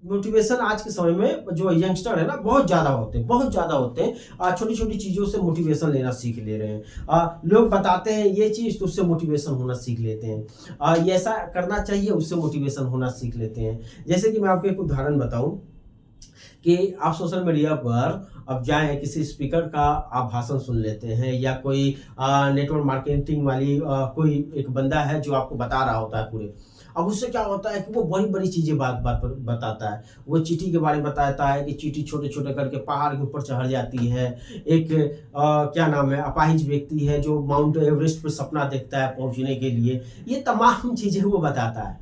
Motivation आज के समय में जो यंगस्टर है ना बहुत ज़्यादा होते हैं, बहुत ज़्यादा होते हैं। छोटी छोटी चीज़ों से मोटिवेशन लेना सीख ले रहे हैं। लोग बताते हैं ये चीज़ तो उससे मोटिवेशन होना सीख लेते हैं। ये ऐसा करना चाहिए, उससे मोटिवेशन होना सीख लेते हैं। जैसे कि मैं आपको एक उदाहरण बताऊं कि आप सोशल मीडिया पर अब जाएँ, किसी स्पीकर का आप भाषण सुन लेते हैं, या कोई नेटवर्क मार्केटिंग वाली कोई एक बंदा है जो आपको बता रहा होता है पूरे। अब उससे क्या होता है कि वो बड़ी-बड़ी चीज़ें बात-बात पर बताता है। वो चींटी के बारे में बताता है कि चींटी छोटे-छोटे करके पहाड़ के ऊपर चढ़ जाती है। एक क्या नाम है, अपाहिज व्यक्ति है जो माउंट एवरेस्ट पे सपना देखता है पहुँचने के लिए। ये तमाम चीज़ें वो बताता है।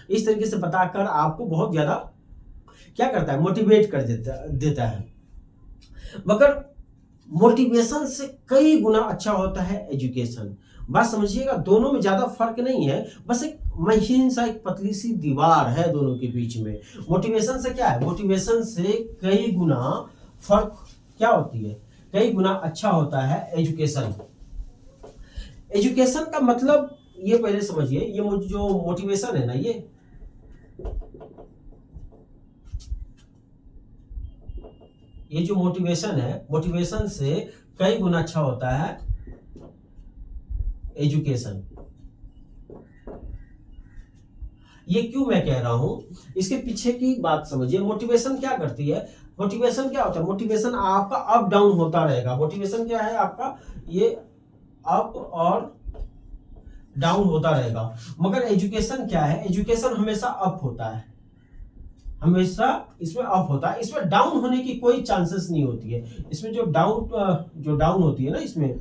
इस तरीके से बताकर आपको बहुत ज़्यादा क्या करता है, मोटिवेट कर देता देता है। मगर मोटिवेशन से कई गुना अच्छा होता है एजुकेशन। बात समझिएगा, दोनों में ज़्यादा फ़र्क नहीं है, बस एक महीन सा एक पतली सी दीवार है दोनों के बीच में। मोटिवेशन से क्या है, मोटिवेशन से कई गुना फ़र्क क्या होती है, कई गुना अच्छा होता है एजुकेशन। एजुकेशन का मतलब ये पहले समझिए, ये जो मोटिवेशन है ना, ये जो मोटिवेशन है, मोटिवेशन से कई गुना अच्छा होता है एजुकेशन। ये क्यों मैं कह रहा हूं, इसके पीछे की बात समझिए। मोटिवेशन क्या करती है, मोटिवेशन क्या होता है, मोटिवेशन आपका अप डाउन होता रहेगा। मोटिवेशन क्या है आपका, ये अप और डाउन होता रहेगा। मगर एजुकेशन क्या है, एजुकेशन हमेशा अप होता है, हमेशा इसमें अप होता है। इसमें डाउन होने की कोई चांसेस नहीं होती है। इसमें जो डाउन होती है ना, इसमें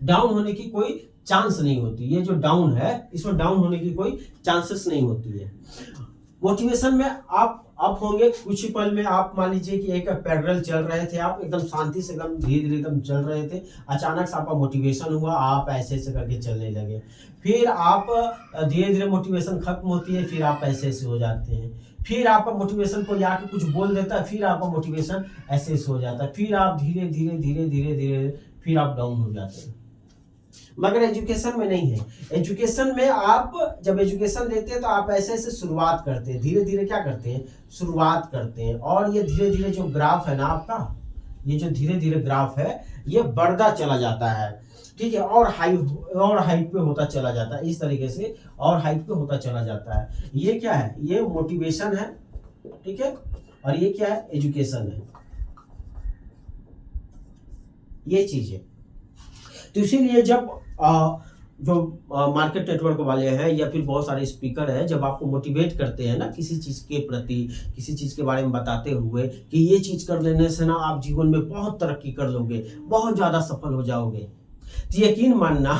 डाउन होने की कोई चांस नहीं होती। ये जो डाउन है, इसमें डाउन होने की कोई चांसेस नहीं होती है। मोटिवेशन में आप अप होंगे, कुछ ही पल में आप मान लीजिए कि एक पैदल चल रहे थे, आप एकदम शांति से एकदम धीरे धीरे एकदम चल रहे थे, अचानक से आपका मोटिवेशन हुआ, आप ऐसे ऐसे करके चलने लगे। फिर आप धीरे धीरे मोटिवेशन खत्म होती है, फिर आप ऐसे ऐसे हो जाते हैं। फिर आपका मोटिवेशन कोई आके कुछ बोल देता है, फिर आपका मोटिवेशन ऐसे ऐसे हो जाता है। फिर आप धीरे धीरे धीरे धीरे धीरे फिर आप डाउन हो जाते हैं। मगर एजुकेशन में नहीं है। एजुकेशन में आप जब एजुकेशन लेते हैं तो आप ऐसे ऐसे शुरुआत करते हैं, धीरे धीरे क्या करते हैं, शुरुआत करते हैं। और ये धीरे धीरे जो ग्राफ है ना आपका, ये जो धीरे धीरे ग्राफ है, ये बढ़ता चला जाता है, ठीक है, और हाइट पे होता चला जाता है, इस तरीके से और हाइट पे होता चला जाता है। ये क्या है, ये मोटिवेशन है, ठीक है, और ये क्या है, एजुकेशन है, ये चीज है। तो इसीलिए जब जो मार्केट नेटवर्क वाले हैं या फिर बहुत सारे स्पीकर हैं, जब आपको मोटिवेट करते हैं ना किसी चीज़ के प्रति, किसी चीज़ के बारे में बताते हुए कि ये चीज़ कर लेने से ना आप जीवन में बहुत तरक्की कर लोगे, बहुत ज़्यादा सफल हो जाओगे, तो यकीन मानना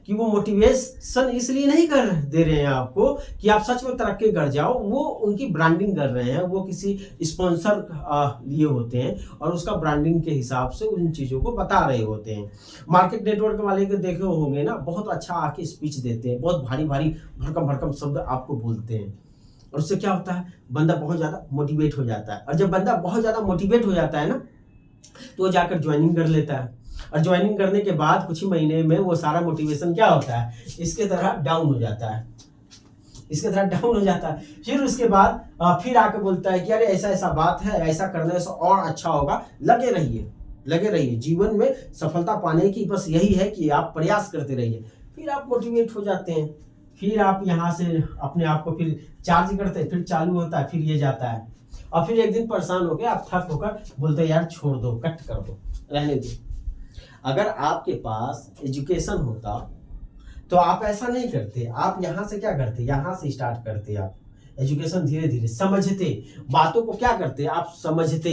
कि वो मोटिवेशन इसलिए नहीं कर दे रहे हैं आपको कि आप सच में तरक्की कर जाओ। वो उनकी ब्रांडिंग कर रहे हैं, वो किसी स्पॉन्सर लिए होते हैं और उसका ब्रांडिंग के हिसाब से उन चीज़ों को बता रहे होते हैं। मार्केट नेटवर्क वाले को देखे होंगे ना, बहुत अच्छा आके स्पीच देते हैं, बहुत भारी भारी भड़कम भड़कम शब्द आपको बोलते हैं, और उससे क्या होता है, बंदा बहुत ज़्यादा मोटिवेट हो जाता है। और जब बंदा बहुत ज़्यादा मोटिवेट हो जाता है ना, तो वो जाकर ज्वाइनिंग कर लेता है, और ज्वाइनिंग करने के बाद कुछ ही महीने में वो सारा मोटिवेशन क्या होता है, इसके तरह डाउन हो जाता है, इसके तरह डाउन हो जाता है। फिर उसके बाद फिर आके बोलता है कि अरे ऐसा ऐसा बात है, ऐसा करने से और अच्छा होगा, लगे रहिए, लगे रहिए। जीवन में सफलता पाने की बस यही है कि आप प्रयास करते रहिए। फिर आप मोटिवेट हो जाते हैं, फिर आप यहाँ से अपने आप को फिर चार्ज करते हैं, फिर चालू होता है, फिर ये जाता है, और फिर एक दिन परेशान हो गए, आप थक होकर बोलते हैं यार छोड़ दो, कट कर दो, रहने दो। अगर आपके पास एजुकेशन होता तो आप ऐसा नहीं करते, आप यहाँ से क्या करते, यहाँ से स्टार्ट करते। आप एजुकेशन धीरे धीरे समझते, बातों को क्या करते, आप समझते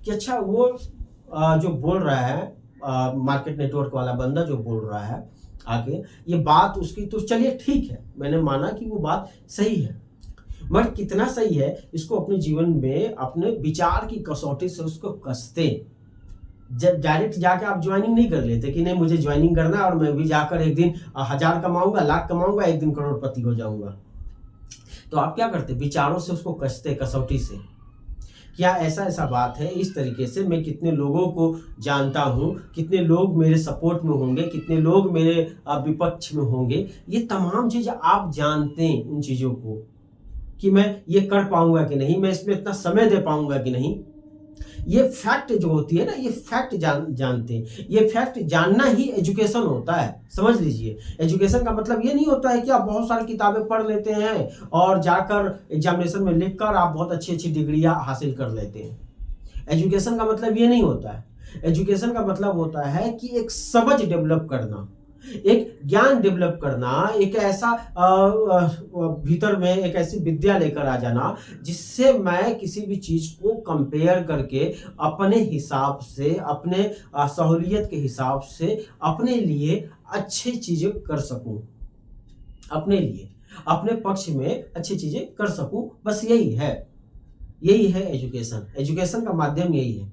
कि अच्छा वो जो बोल रहा है, मार्केट नेटवर्क वाला बंदा जो बोल रहा है आगे, ये बात उसकी तो चलिए ठीक है, मैंने माना कि वो बात सही है, मगर कितना सही है इसको अपने जीवन में अपने विचार की कसौटी से उसको कसते। डायरेक्ट जाके आप ज्वाइनिंग नहीं कर लेते कि नहीं मुझे ज्वाइनिंग करना है और मैं भी जाकर एक दिन 1000 कमाऊंगा, लाख कमाऊंगा, एक दिन करोड़पति हो जाऊंगा। तो आप क्या करते, विचारों से उसको कसते, कसौटी से। क्या ऐसा ऐसा बात है, इस तरीके से मैं कितने लोगों को जानता हूँ, कितने लोग मेरे सपोर्ट में होंगे, कितने लोग मेरे विपक्ष में होंगे, ये तमाम चीज़ आप जानते हैं उन चीज़ों को। कि मैं ये कर पाऊंगा कि नहीं, मैं इसमें इतना समय दे पाऊंगा कि नहीं। ये फैक्ट जो होती है ना, ये फैक्ट जानते हैं। ये फैक्ट जानना ही एजुकेशन होता है, समझ लीजिए। एजुकेशन का मतलब ये नहीं होता है कि आप बहुत सारी किताबें पढ़ लेते हैं और जाकर एग्जामिनेशन में लिखकर आप बहुत अच्छी अच्छी डिग्रियां हासिल कर लेते हैं। एजुकेशन का मतलब ये नहीं होता है। एजुकेशन का मतलब होता है कि एक समझ डेवलप करना, एक ज्ञान डेवलप करना, एक ऐसा भीतर में एक ऐसी विद्या लेकर आ जाना जिससे मैं किसी भी चीज को कंपेयर करके अपने हिसाब से, अपने सहूलियत के हिसाब से अपने लिए अच्छी चीजें कर सकूं, अपने लिए अपने पक्ष में अच्छी चीजें कर सकूं। बस यही है, यही है एजुकेशन। एजुकेशन का माध्यम यही है।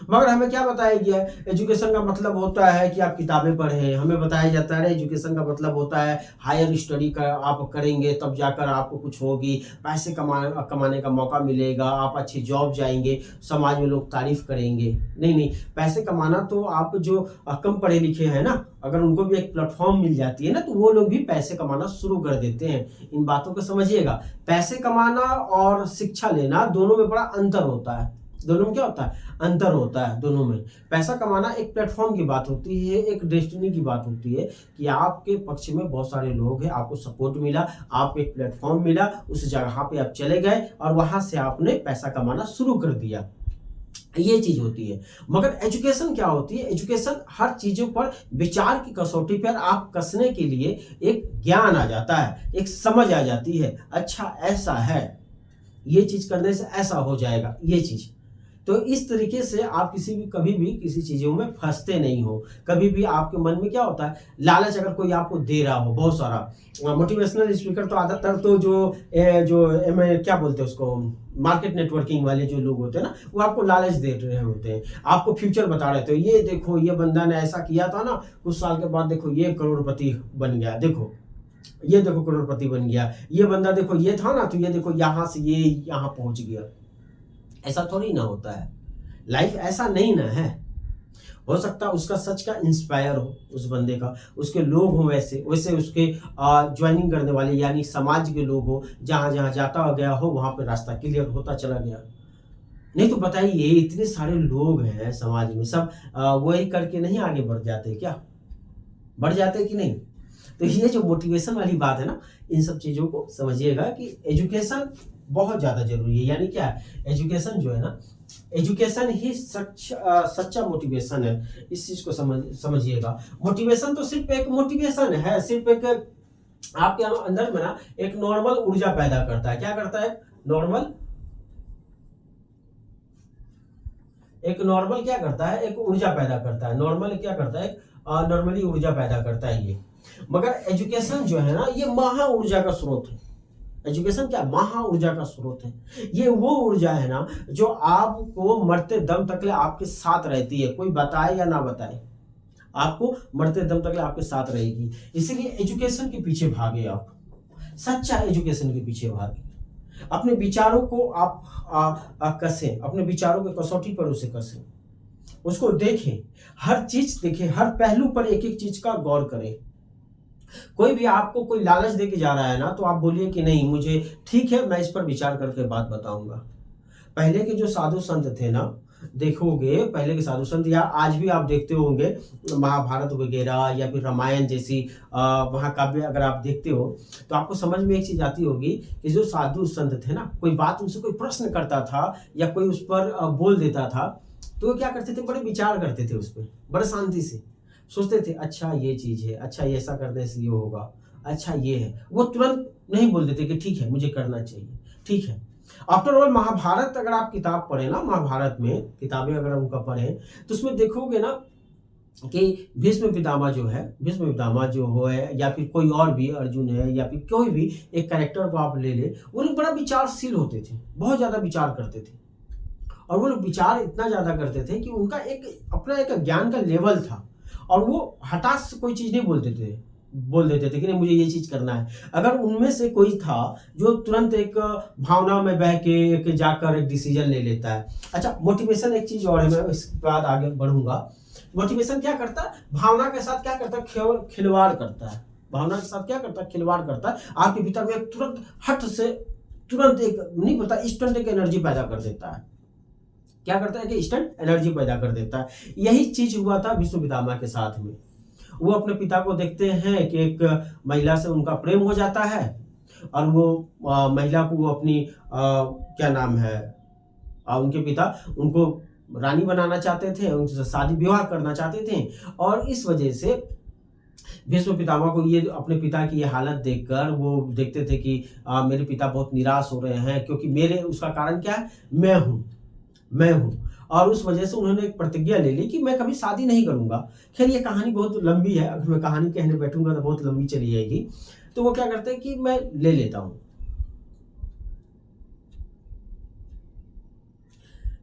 मगर हमें क्या बताया गया है? एजुकेशन का मतलब होता है कि आप किताबें पढ़ें। हमें बताया जाता है एजुकेशन का मतलब होता है हायर स्टडी का आप करेंगे तब जाकर आपको कुछ होगी, पैसे कमाने का मौका मिलेगा, आप अच्छी जॉब जाएंगे, समाज में लोग तारीफ करेंगे। नहीं नहीं, पैसे कमाना तो आप जो कम पढ़े लिखे हैं ना, अगर उनको भी एक प्लेटफॉर्म मिल जाती है ना, तो वो लोग भी पैसे कमाना शुरू कर देते हैं। इन बातों को समझिएगा। पैसे कमाना और शिक्षा लेना दोनों में बड़ा अंतर होता है। दोनों में क्या होता है? अंतर होता है दोनों में। पैसा कमाना एक प्लेटफॉर्म की बात होती है, एक डेस्टिनी की बात होती है कि आपके पक्ष में बहुत सारे लोग हैं, आपको सपोर्ट मिला, आपको एक प्लेटफॉर्म मिला, उस जगह पे आप चले गए और वहां से आपने पैसा कमाना शुरू कर दिया। ये चीज होती है। मगर एजुकेशन क्या होती है? एजुकेशन हर चीजों पर विचार की कसौटी पर आप कसने के लिए एक ज्ञान आ जाता है, एक समझ आ जाती है। अच्छा ऐसा है, ये चीज करने से ऐसा हो जाएगा, ये चीज। तो इस तरीके से आप कभी भी किसी चीजों में फंसते नहीं हो। कभी भी आपके मन में क्या होता है? लालच अगर कोई आपको दे रहा हो बहुत सारा। मोटिवेशनल स्पीकर तो ज्यादातर तो क्या बोलते हैं उसको, मार्केट नेटवर्किंग वाले जो लोग होते हैं ना, वो आपको लालच दे रहे होते हैं, आपको फ्यूचर बता रहे थे। ये देखो, ये बंदा ने ऐसा किया था ना, कुछ साल के बाद देखो ये करोड़पति बन गया, देखो ये देखो करोड़पति बन गया, ये बंदा देखो ये था ना, तो ये देखो यहां से ये यहां पहुंच गया। ऐसा थोड़ी ना होता है। लाइफ ऐसा नहीं ना है। हो सकता है उसका सच का इंस्पायर हो, उस बंदे का, उसके लोग हो वैसे वैसे उसके ज्वाइनिंग करने वाले यानी समाज के लोग हो, जहां जहां जाता गया हो वहां पे रास्ता क्लियर होता चला गया। नहीं तो बताइए, इतने सारे लोग हैं समाज में, सब वही करके नहीं आगे बढ़ जाते क्या? बढ़ जाते कि नहीं? तो ये जो मोटिवेशन वाली बात है ना, इन सब चीजों को समझिएगा कि एजुकेशन बहुत ज्यादा जरूरी है। यानी क्या है? एजुकेशन जो है ना, एजुकेशन ही सच्चा मोटिवेशन है। इस चीज को समझिएगा। मोटिवेशन तो सिर्फ एक मोटिवेशन है, सिर्फ एक आपके अंदर में ना एक नॉर्मल ऊर्जा पैदा करता है। क्या करता है? नॉर्मल क्या करता है? एक ऊर्जा पैदा करता है। नॉर्मल क्या करता है? नॉर्मली ऊर्जा पैदा करता है ये। मगर एजुकेशन जो है ना, ये महा ऊर्जा का स्रोत है। एजुकेशन क्या? महा ऊर्जा का स्रोत है। ये वो ऊर्जा है ना जो आपको मरते दम तक आपके साथ रहती है, कोई बताए या ना बताए, आपको मरते दम तक आपके साथ रहेगी। इसीलिए एजुकेशन के पीछे भागे आप, सच्चा एजुकेशन के पीछे भागे। अपने विचारों को आप कसें, अपने विचारों के कसौटी पर उसे कसें, उसको देखें, हर चीज देखें, हर पहलू पर एक एक चीज का गौर करें। कोई भी आपको कोई लालच देके जा रहा है ना, तो आप बोलिए कि नहीं, मुझे ठीक है, मैं इस पर विचार करके बात बताऊंगा। पहले के जो साधु संत थे ना, देखोगे पहले के साधु संत, या आज भी आप देखते होंगे महाभारत वगैरह या फिर रामायण जैसी महाकाव्य अगर आप देखते हो, तो आपको समझ में एक चीज आती होगी कि जो साधु संत थे ना, कोई बात उनसे कोई प्रश्न करता था या कोई उस पर बोल देता था, तो वो क्या करते थे? बड़े विचार करते थे उस पर, बड़े शांति से सोचते थे। अच्छा ये चीज है, अच्छा ये ऐसा करने से ये होगा, अच्छा ये है। वो तुरंत नहीं बोल देते कि ठीक है मुझे करना चाहिए, ठीक है। आफ्टर ऑल महाभारत अगर आप किताब पढ़े ना, महाभारत में किताबें अगर उनका पढ़े, तो उसमें देखोगे ना कि भीष्म पितामह जो है, भीष्म पितामह जो हो है, या फिर कोई और भी, अर्जुन है, या फिर कोई भी एक कैरेक्टर को आप ले ले, वो लोग बड़ा विचारशील होते थे, बहुत ज्यादा विचार करते थे। और वो लोग विचार इतना ज्यादा करते थे कि उनका एक अपना एक ज्ञान का लेवल था, और वो हठात से कोई चीज नहीं बोल देते थे कि नहीं मुझे ये चीज करना है। अगर उनमें से कोई था जो तुरंत एक भावना में बह के एक जाकर एक डिसीजन ले लेता है। अच्छा, मोटिवेशन एक चीज और है, मैं इसके बाद आगे बढ़ूंगा। मोटिवेशन क्या करता है? भावना के साथ क्या करता है? खिलवाड़ करता है। भावना के साथ क्या करता है? खिलवाड़ करता है। आपके भीतर में तुरंत हट से तुरंत एक नहीं पता इंस्टेंट एक एनर्जी पैदा कर देता है। क्या करता है कि इंस्टेंट एनर्जी पैदा कर देता है। यही चीज हुआ था भीष्म पितामह के साथ में। वो अपने पिता को देखते हैं कि एक महिला से उनका प्रेम हो जाता है और वो महिला को वो अपनी क्या नाम है, उनके पिता उनको रानी बनाना चाहते थे, उनसे शादी विवाह करना चाहते थे। और इस वजह से भीष्म पितामह को ये अपने पिता की ये हालत देखकर वो देखते थे कि मेरे पिता बहुत निराश हो रहे हैं, क्योंकि मेरे उसका कारण क्या है, मैं हूँ। और उस वजह से उन्होंने एक प्रतिज्ञा ले ली कि मैं कभी शादी नहीं करूंगा। खैर ये कहानी बहुत लंबी है, अगर मैं कहानी कहने बैठूंगा तो बहुत लंबी चली जाएगी। तो वो क्या करते हैं कि मैं ले लेता हूँ।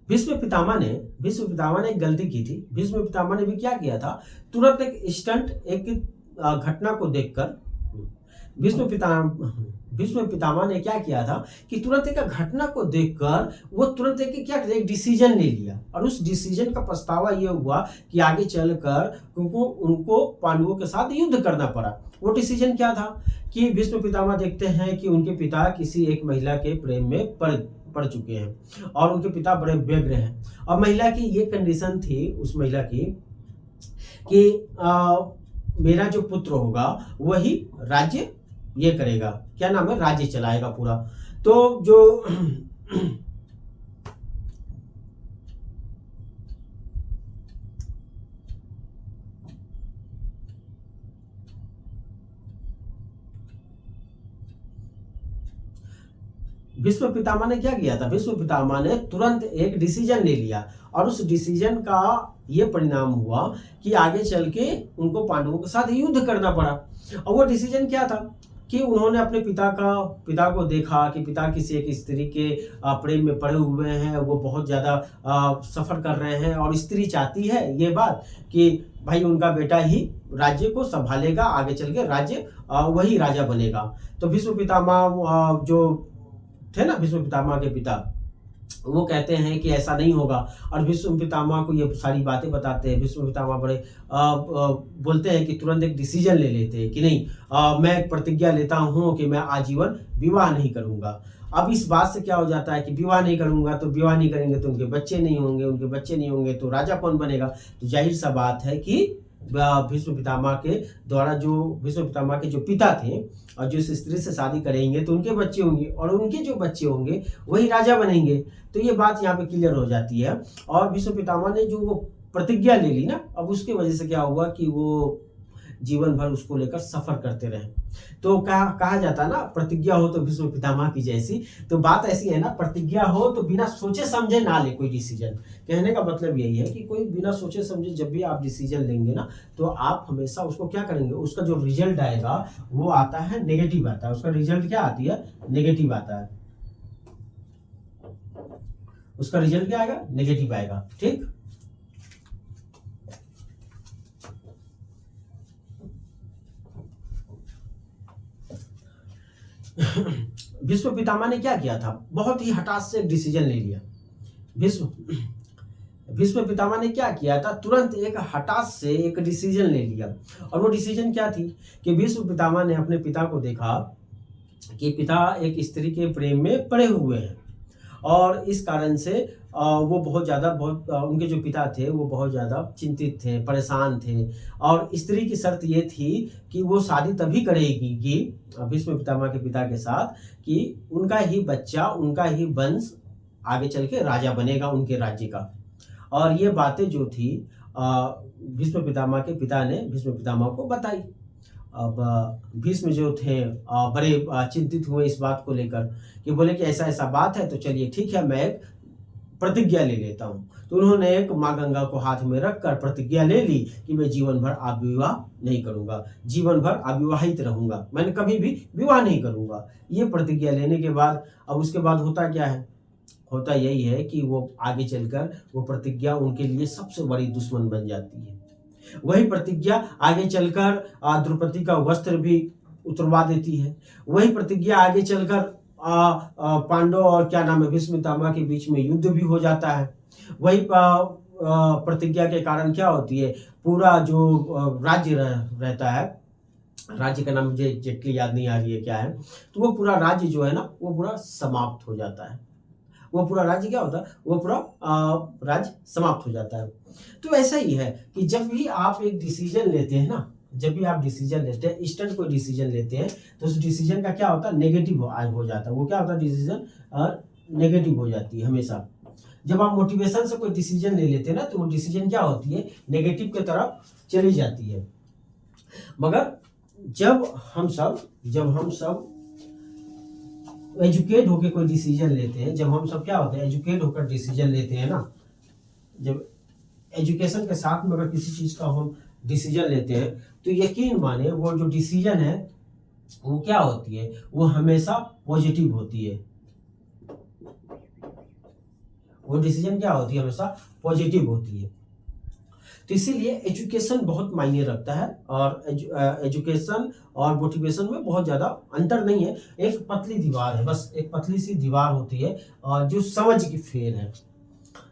भीष्म पितामह ने एक गलती की थी। भीष्म पितामह ने भी क्या किया था, तुरंत एक इंस्टेंट एक घटना को देखकर भीष्म पितामह ने क्या किया था कि तुरंत एक घटना को देखकर वो तुरंत एक डिसीजन ले लिया। और उस डिसीजन का पछतावा ये हुआ कि आगे चलकर उनको पांडवों के साथ युद्ध करना पड़ा। वो डिसीजन क्या था कि भीष्म पितामह देखते हैं कि उनके पिता किसी एक महिला के प्रेम में पड़ चुके हैं और उनके पिता बड़े व्यग्र हैं। और महिला की ये कंडीशन थी उस महिला की कि मेरा जो पुत्र होगा वही राज्य ये करेगा, क्या नाम है, राज्य चलाएगा पूरा। तो जो भीष्म पितामह ने क्या किया था, भीष्म पितामह ने तुरंत एक डिसीजन ले लिया और उस डिसीजन का ये परिणाम हुआ कि आगे चल के उनको पांडवों के साथ युद्ध करना पड़ा। और वो डिसीजन क्या था कि उन्होंने अपने पिता को देखा कि पिता किसी एक स्त्री के प्रेम में पड़े हुए हैं, वो बहुत ज़्यादा सफ़र कर रहे हैं और स्त्री चाहती है ये बात कि भाई उनका बेटा ही राज्य को संभालेगा, आगे चल के राज्य वही राजा बनेगा। तो भीष्म पितामह जो थे ना, भीष्म पितामह के पिता, वो कहते हैं कि ऐसा नहीं होगा और भीष्म पितामह को ये सारी बातें बताते हैं। भीष्म पितामह बड़े बोलते हैं कि तुरंत एक डिसीजन ले लेते हैं कि नहीं, मैं एक प्रतिज्ञा लेता हूँ कि मैं आजीवन विवाह नहीं करूँगा। अब इस बात से क्या हो जाता है कि विवाह नहीं करूँगा, तो विवाह नहीं करेंगे तो उनके बच्चे नहीं होंगे, उनके बच्चे नहीं होंगे तो राजा कौन बनेगा। तो जाहिर सा बात है कि भीष्म पितामह के द्वारा जो भीष्म पितामह के जो पिता थे और जो इस स्त्री से शादी करेंगे तो उनके बच्चे होंगे और उनके जो बच्चे होंगे वही राजा बनेंगे। तो ये बात यहाँ पे क्लियर हो जाती है। और भीष्म पितामह ने जो वो प्रतिज्ञा ले ली ना, अब उसकी वजह से क्या हुआ कि वो जीवन भर उसको लेकर सफर करते रहे। तो कहा जाता है ना, प्रतिज्ञा हो तो भीष्म पितामह की जैसी। तो बात ऐसी है ना, प्रतिज्ञा हो तो बिना सोचे समझे ना ले कोई डिसीजन। कहने का मतलब यही है कि कोई बिना सोचे समझे जब भी आप डिसीजन लेंगे ना, तो आप हमेशा उसको क्या करेंगे, उसका जो रिजल्ट आएगा वो आता है नेगेटिव आता है। उसका रिजल्ट क्या आती है, नेगेटिव आता है। उसका रिजल्ट क्या आएगा, नेगेटिव आएगा। ठीक, भीष्म पितामह ने क्या किया था, बहुत ही हठात से एक डिसीजन ले लिया। भीष्म पितामह ने क्या किया था, तुरंत एक हठात से एक डिसीजन ले लिया। और वो डिसीजन क्या थी कि भीष्म पितामह ने अपने पिता को देखा कि पिता एक स्त्री के प्रेम में पड़े हुए हैं और इस कारण से वो बहुत उनके जो पिता थे वो बहुत ज़्यादा चिंतित थे, परेशान थे। और स्त्री की शर्त ये थी कि वो शादी तभी करेगी कि भीष्म पितामह के पिता के साथ कि उनका ही बच्चा, उनका ही वंश आगे चल के राजा बनेगा उनके राज्य का। और ये बातें जो थी भीष्म पितामह के पिता ने भीष्म पितामह को बताई। अब भीष्म जो थे बड़े चिंतित हुए इस बात को लेकर कि बोले कि ऐसा ऐसा बात है, तो चलिए ठीक है, मैं एक प्रतिज्ञा ले लेता हूँ। तो उन्होंने एक माँ गंगा को हाथ में रखकर प्रतिज्ञा ले ली कि मैं जीवन भर विवाह नहीं करूँगा, जीवन भर अविवाहित रहूँगा, मैंने कभी भी विवाह नहीं करूँगा। ये प्रतिज्ञा लेने के बाद अब उसके बाद होता क्या है, होता यही है कि वो आगे चलकर वो प्रतिज्ञा उनके लिए सबसे बड़ी दुश्मन बन जाती है। वही प्रतिज्ञा आगे चलकर द्रौपदी का वस्त्र भी उतरवा देती है। वही प्रतिज्ञा आगे चलकर पांडव और क्या नाम है भीष्म पितामह के बीच में युद्ध भी हो जाता है। वही प्रतिज्ञा के कारण क्या होती है, पूरा जो राज्य रहता है राज्य का नाम मुझे एग्जैक्टली याद नहीं आ रही है क्या है, तो वो पूरा राज्य जो है ना वो पूरा समाप्त हो जाता है। वो पूरा राज्य क्या होता है, वो पूरा राज्य समाप्त हो जाता है। तो ऐसा ही है कि जब भी आप एक डिसीजन लेते हैं ना, जब भी आप डिसीजन लेते हैं, इंस्टेंट कोई डिसीजन लेते हैं, तो उस डिसीजन का क्या होता है, नेगेटिव हो जाता है। वो क्या होता है, डिसीजन नेगेटिव हो जाती है हमेशा। जब आप मोटिवेशन से कोई डिसीजन ले लेते हैं ना, तो वो डिसीजन क्या होती है, नेगेटिव की तरफ चली जाती है। मगर जब हम सब एजुकेट होकर कोई डिसीजन लेते हैं, जब हम सब क्या होते हैं, एजुकेट होकर डिसीजन लेते हैं ना, जब एजुकेशन के साथ में अगर किसी चीज का हम डिसीजन लेते हैं, तो यकीन माने वो जो डिसीजन है वो क्या होती है, वो हमेशा पॉजिटिव होती है। वो डिसीजन क्या होती है, हमेशा पॉजिटिव होती है। तो इसीलिए एजुकेशन बहुत मायने रखता है, और एजुकेशन और मोटिवेशन में बहुत ज़्यादा अंतर नहीं है। एक पतली दीवार है, बस एक पतली सी दीवार होती है और जो समझ की फेर है।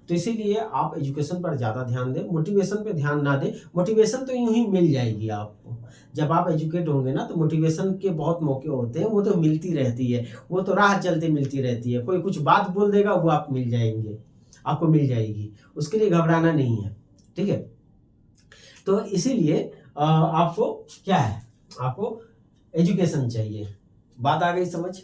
तो इसीलिए आप एजुकेशन पर ज़्यादा ध्यान दें, मोटिवेशन पे ध्यान ना दें। मोटिवेशन तो यूं ही मिल जाएगी आपको। जब आप एजुकेट होंगे ना, तो मोटिवेशन के बहुत मौके होते हैं, वो तो मिलती रहती है, वो तो राह चलते मिलती रहती है। कोई कुछ बात बोल देगा, वो आप मिल जाएंगे, आपको मिल जाएगी, उसके लिए घबराना नहीं है। ठीक है, तो इसीलिए आपको क्या है, आपको एजुकेशन चाहिए। बात आ गई समझ?